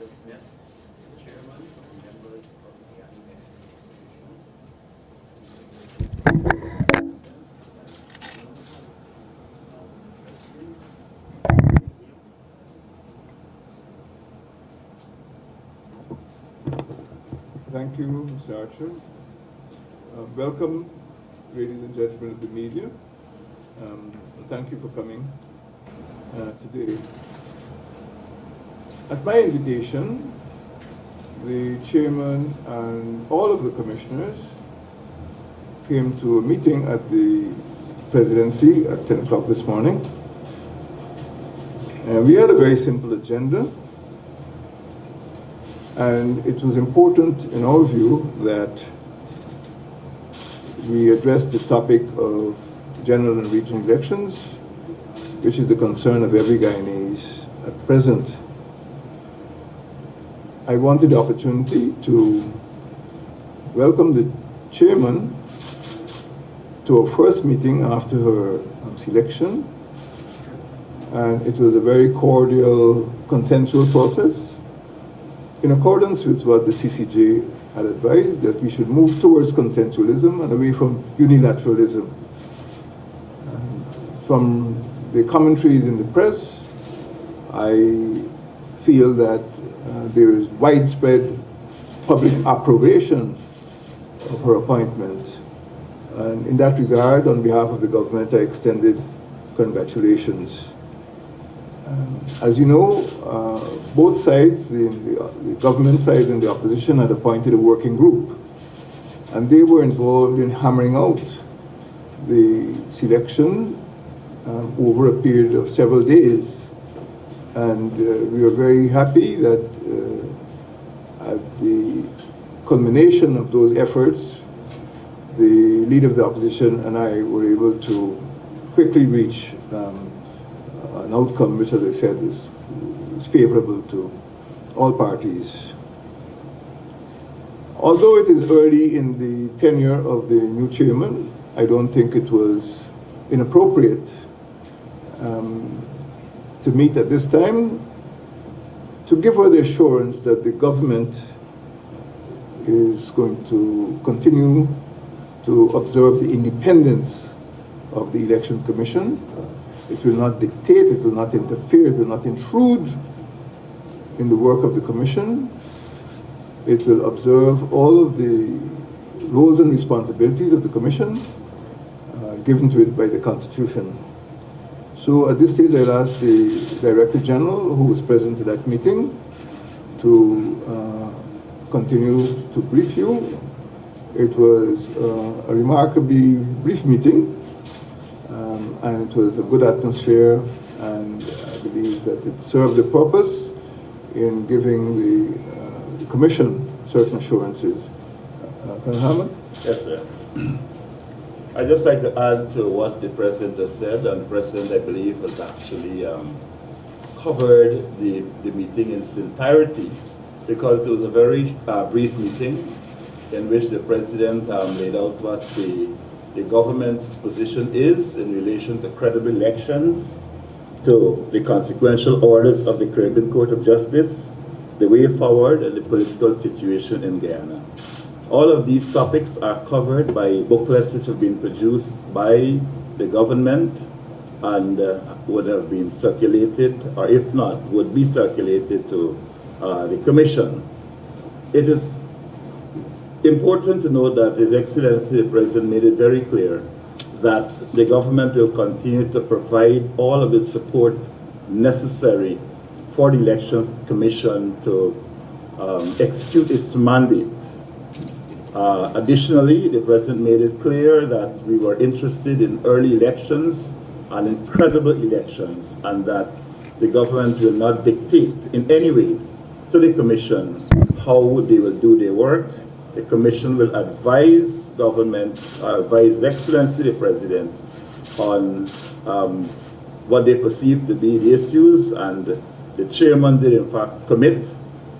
Smith, the chairman, and members of the academic Thank you, Mr. Archer. Welcome, ladies and gentlemen of the media. Thank you for coming today. At my invitation, the chairman and all of the commissioners came to a meeting at the presidency at 10 o'clock this morning. We had a very simple agenda, and it was important in our view that we address the topic of general and regional elections, which is the concern of every Guyanese at present. I wanted the opportunity to welcome the chairman to our first meeting after her selection, and it was a very cordial, consensual process in accordance with what the CCJ had advised, that we should move towards consensualism and away from unilateralism. From the commentaries in the press, I feel that there is widespread public approbation of her appointment. And in that regard, on behalf of the government, I extended congratulations. As you know, both sides, the government side and the opposition, had appointed a working group. And they were involved in hammering out the selection over a period of several days. And we are very happy that at the culmination of those efforts, the leader of the opposition and I were able to quickly reach an outcome which, as I said, is favorable to all parties. Although it is early in the tenure of the new chairman, I don't think it was inappropriate to meet at this time to give her the assurance that the government is going to continue to observe the independence of the Elections Commission. It will not dictate, it will not interfere, it will not intrude in the work of the Commission. It will observe all of the roles and responsibilities of the Commission given to it by the Constitution. So at this stage, I'll ask the Director General, who was present at that meeting, to continue to brief you. It was a remarkably brief meeting, and it was a good atmosphere, and I believe that it served the purpose in giving the Commission certain assurances. Colonel Hammond? Yes, sir. I'd just like to add to what the President has said, and the President, I believe, has actually covered the meeting in its entirety, because it was a very brief meeting in which the President laid out what the government's position is in relation to credible elections, to the consequential orders of the Caribbean Court of Justice, the way forward, and the political situation in Guyana. All of these topics are covered by booklets which have been produced by the government and would have been circulated, or if not, would be circulated to the Commission. It is important to note that His Excellency the President made it very clear that the government will continue to provide all of the support necessary for the Elections Commission to execute its mandate. Additionally, the President made it clear that we were interested in early elections and in credible elections, and that the government will not dictate in any way to the Commission how they will do their work. The Commission will advise government, advise His Excellency the President on what they perceive to be the issues, and the Chairman did in fact commit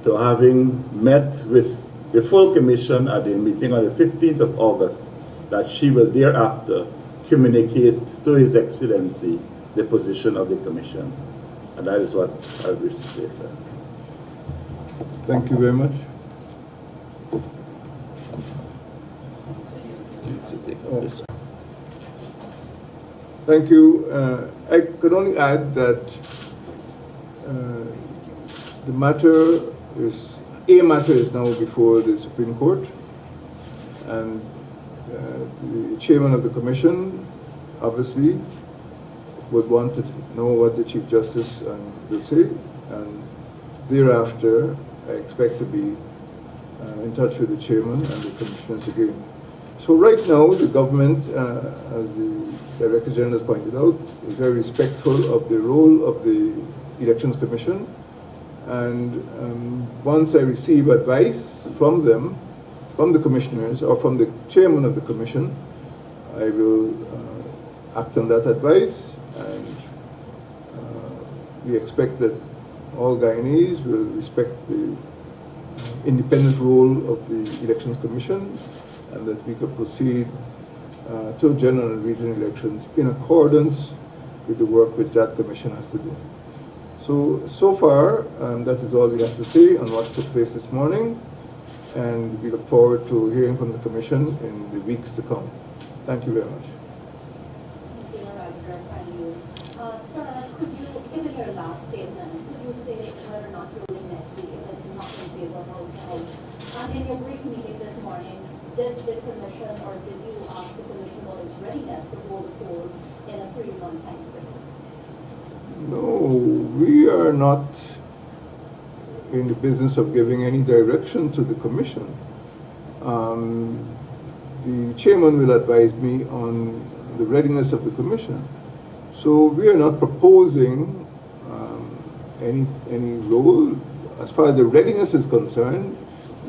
to having met with the full Commission at the meeting on the 15th of August, that she will thereafter communicate to His Excellency the position of the Commission. And that is what I wish to say, sir. Thank you very much. Thank you. I could only add that the matter is now before the Supreme Court, and the chairman of the commission obviously would want to know what the Chief Justice will say, and thereafter I expect to be in touch with the chairman and the commissioners again. So right now the government, as the Director General has pointed out, is very respectful of the role of the Elections Commission, and once I receive advice from them, from the commissioners or from the chairman of the commission, I will act on that advice, and we expect that all Guyanese will respect the independent role of the Elections Commission, and that we could proceed to general and regional elections in accordance with the work which that commission has to do. So far, that is all we have to say on what took place this morning, and we look forward to hearing from the commission in the weeks to come. Thank you very much. Sir, could you, given your last statement, could you say whether or not ruling next week if it's not in favor of House to House? And in your brief meeting this morning, did the commission or did you ask the commission about its readiness to hold the polls in a 3-month time frame? No, we are not in the business of giving any direction to the commission. The chairman will advise me on the readiness of the commission. So we are not proposing any role. As far as the readiness is concerned,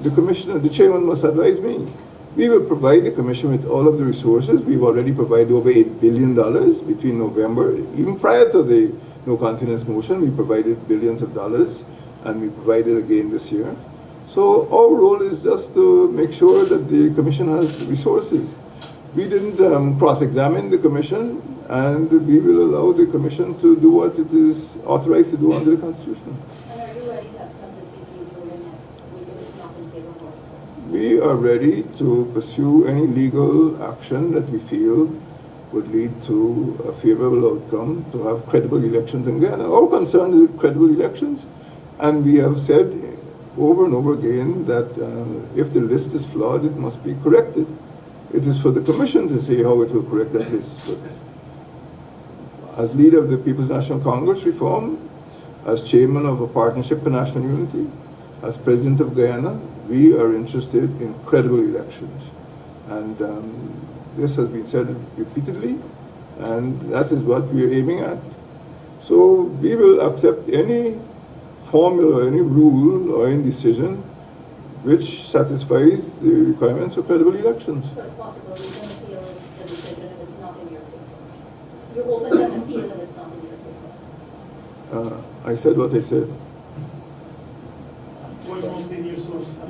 the chairman must advise me. We will provide the commission with all of the resources. We've already provided over $8 billion between November, even prior to the no confidence motion, we provided billions of dollars, and we provided again this year. So our role is just to make sure that the commission has resources. We didn't cross-examine the commission, and we will allow the commission to do what it is authorized to do under the Constitution. And are you ready to accept the CG's ruling next week if it's not in favor of House to House? We are ready to pursue any legal action that we feel would lead to a favorable outcome, to have credible elections in Guyana. Our concern is with credible elections, and we have said over and over again that if the list is flawed, it must be corrected. It is for the commission to say how it will correct that list. But as leader of the People's National Congress Reform, as chairman of a Partnership for National Unity, as president of Guyana, we are interested in credible elections. And this has been said repeatedly, and that is what we are aiming at. So we will accept any formula, or any rule, or any decision which satisfies the requirements for credible elections. So it's possible you can appeal the decision if it's not in your favor. You're open to an appeal if it's not in your favor. I said what I said.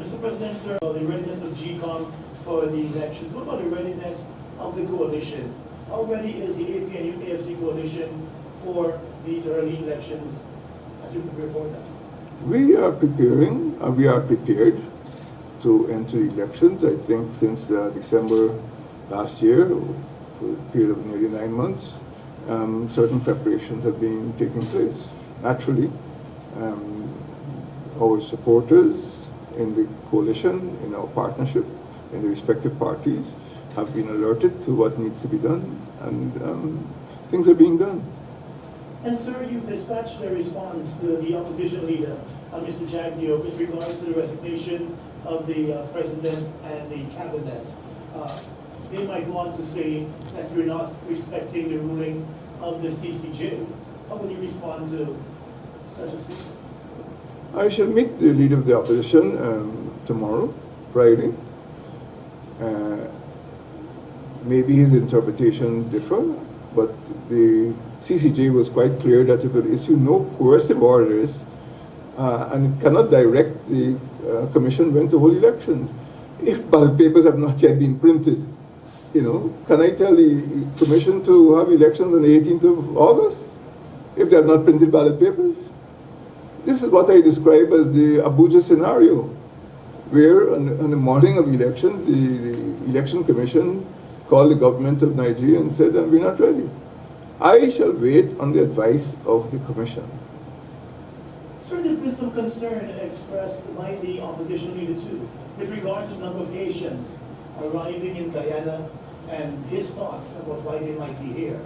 Mr. President, sir, the readiness of Gecom for the elections. What about the readiness of the coalition? How ready is the AP and UPFC coalition for these early elections as you prepare for that? We are preparing, we are prepared to enter elections. I think since December last year, for a period of nearly 9 months, certain preparations have been taking place. Naturally, our supporters in the coalition, in our partnership, in the respective parties, have been alerted to what needs to be done, and things are being done. And sir, you've dispatched a response to the opposition leader, Mr. Jagdeo, with regards to the resignation of the president and the cabinet. They might want to say that you're not respecting the ruling of the CCJ. How will you respond to such a statement? I shall meet the leader of the opposition tomorrow, Friday. Maybe his interpretation differ, but the CCJ was quite clear that it would issue no coercive orders and it cannot direct the commission when to hold elections. If ballot papers have not yet been printed, can I tell the commission to have elections on the 18th of August if they have not printed ballot papers? This is what I describe as the Abuja scenario, where on the morning of election, the election commission called the government of Nigeria and said, we're not ready. I shall wait on the advice of the commission. Sir, there's been some concern expressed by the opposition leader too, with regards to the number of Haitians arriving in Guyana and his thoughts about why they might be here.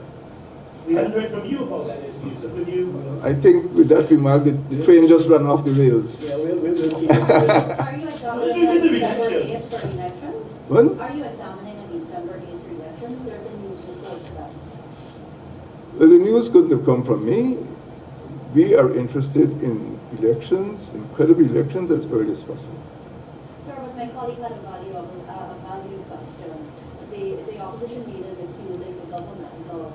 We haven't heard from you about that issue, so could you? I think with that remark, the train just ran off the rails. Yeah, we'll keep it. Are you examining a December date for elections? What? Are you examining a December date for elections? There's a news report for that. Well, the news couldn't have come from me. We are interested in elections, in credible elections as early as possible. Sir, but my colleague had a value question. The opposition leader is accusing the government of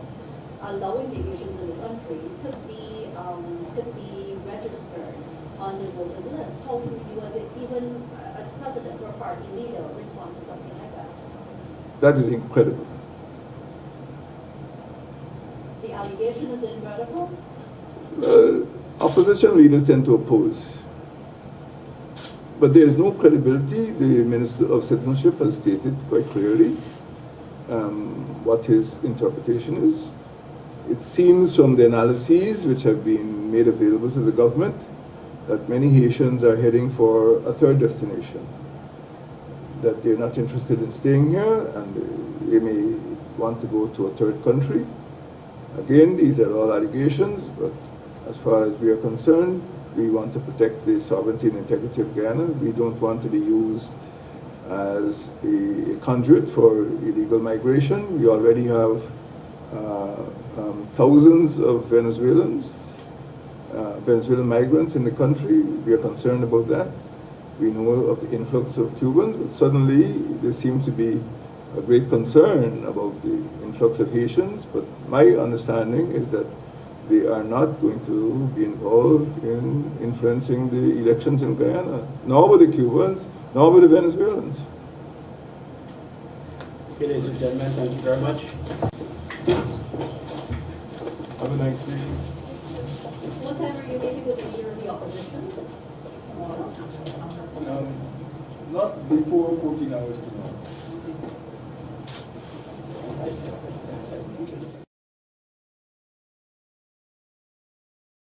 allowing the Haitians in the country to be registered on the voters list. How can you, even as president or party leader, respond to something like that? That is incredible. The allegation is incredible. Opposition leaders tend to oppose. But there is no credibility. The Minister of Citizenship has stated quite clearly what his interpretation is. It seems from the analyses which have been made available to the government that many Haitians are heading for a third destination, that they're not interested in staying here and they may want to go to a third country. Again, these are all allegations, but as far as we are concerned, we want to protect the sovereignty and integrity of Guyana. We don't want to be used as a conduit for illegal migration. We already have thousands of Venezuelan migrants in the country. We are concerned about that. We know of the influx of Cubans, but suddenly there seems to be a great concern about the influx of Haitians. But my understanding is that they are not going to be involved in influencing the elections in Guyana, nor with the Cubans, nor with the Venezuelans. Okay, ladies and gentlemen, thank you very much. Have a nice day. What time are you meeting with the leader of the opposition? Tomorrow? Not before 14 hours tomorrow.